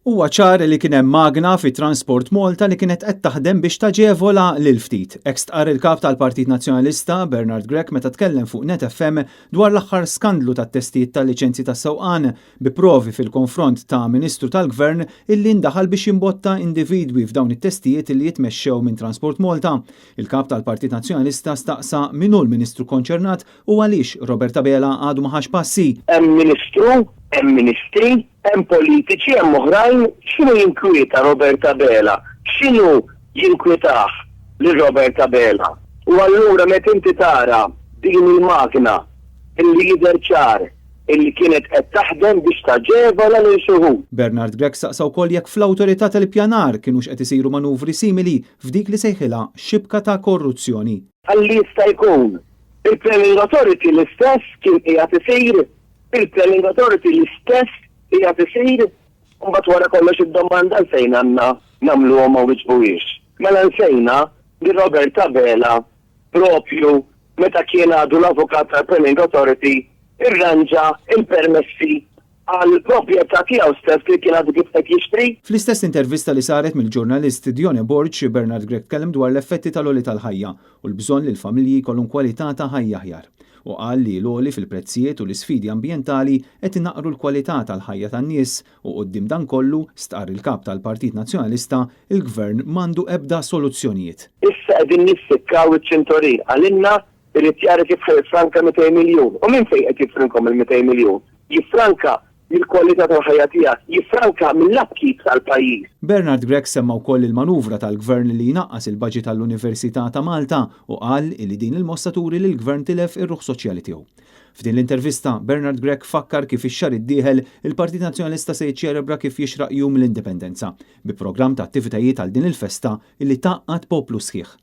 Huwa ċar li kien hemm magna fi Transport Malta li kienet qed taħdem biex taġevola lil ftit. Ekstqar il-kap tal-Partit Nazzjonalista Bernard Grech meta tkellem fuq Net FM dwar l-aħħar skandlu tat-testijiet tal-liċenzji tas-sewqan bi provi fil-konfront ta' Ministru tal-Gvern illi ndaħal biex jimbotta individwi f'dawn it-testijiet li jitmexxew minn Transport Malta. Il-kap tal-Partit Nazzjonalista staqsa min hu l-Ministru konċernat u għaliex Robert Abela għadu ma ħax passi. Hemm Ministru, hemm Ministri, hemm politiċi, hemm oħrajn, x'inhu jinkwieta Robert Abela? X'inhu jinkwitah lil Robert Abela? U allura meta inti tara din il-magna illi jidher ċar illi kienet qed taħdem biex taġevola lil xi wħud. Bernard Grech saqsa wkoll jekk fl-awtorità tal-ippjanar kienux qed isiru manuvri simili f'dik li sejħilha xibka ta' korruzzjoni. Ħalli jista' jkun il-Planning Authority l-istess kien qiegħed isir, il-Planning Authority l-istess qiegħed isir, u mbagħad wara kollox id-domanda fejn għandna nagħmluhom ma wiġbuhiex. Mela nsejna li Robert Abela propju meta kien għadu l-avukat tal-Planning Authority irranġa il-permessi għal proprjetà tiegħu stess li kien għadu kif qed jixtri. Fl-istess intervista li saret mill-ġurnalist Dione Borg, Bernard Grech tkellem dwar l-effetti tal-oli tal-ħajja u l-bżonn li l-familji jkollhom kwalità ta' ħajja aħjar. U qal li l-oli fil-prezzijiet u l-isfidi ambjentali qed innaqru l-kwalità tal-ħajja tan-nies u quddiem dan kollu stqar il-kap tal-Partit Nazzjonalista il-Gvern m'għandu ebda soluzzjonijiet. Issa qegħdin nissikkaw iċ-ċinturin għalinna irid jara kif jifranka 200 miljun. U minn fejn qed jifrankom il-200 miljun? Jifranka il-kwalità tal-ħajja tiegħek, jifranka mill-upkeep tal-pajjiż. Bernard Grech semma wkoll il-manuvra tal-Gvern li jnaqqas il-baġit tal-Università ta' Malta u qal li din il-mostaturi li l-Gvern tilef ir-ruħ soċjali tiegħu. F'din l-intervista, Bernard Grech fakkar kif ix-xahar id-dieħel il-Partit Nazzjonalista se jiċċelebra kif jixraq jum l-indipendenza bi programm ta' attivitajiet għal din il-festa illi taqqat poplu sħiħ.